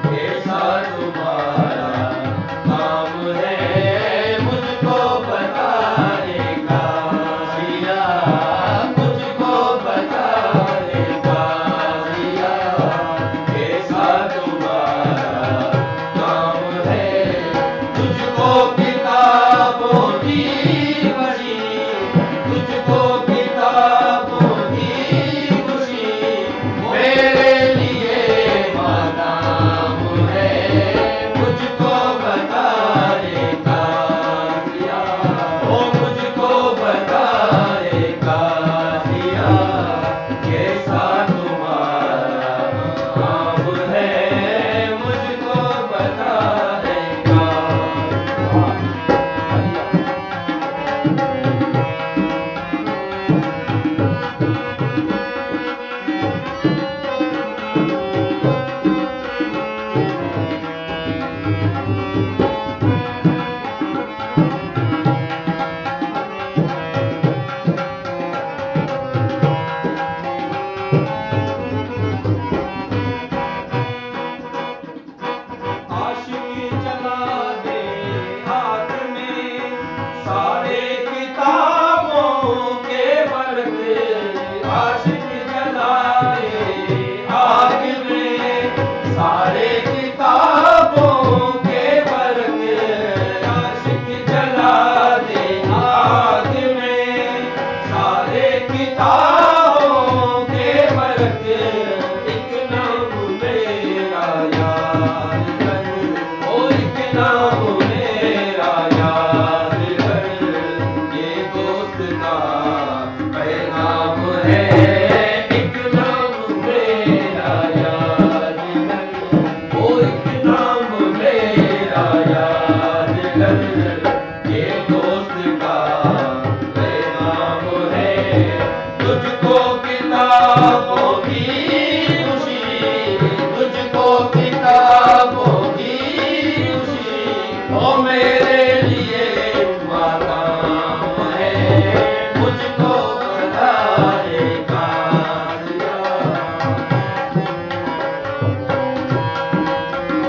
कैसा तुम्हारा काम है मुझको बताने का सिया, मुझको बताने का सिया, कैसा तुम्हारा काम है। तुझको किताबों की खुशी, तुझको किताबों की खुशी, मेरे लिए मादाम है मुझको बताने का सिया, ओ मुझको बताने का सिया, कैसा तुम्हारा काम है मुझको बताने का। आशिकी चला दे हाथ में सारे किताबों के वर्क, आशिक जला दे आग में सारे किताबों के वर्क, आशिक जला दे आग में सारे किताबों के वर्क, एक नाम मेरा याद कर, ओ एक नाम मेरा याद कर, ये दोस्त का पैगाम है, एक नाम मेरा याद कर, ओ एक नाम मेरा याद कर, ये दोस्त का पैगाम है। तुझको किताबों की खुशी, तुझको किताबों की खुशी, ओ मेरे लिए माकाम है मुझको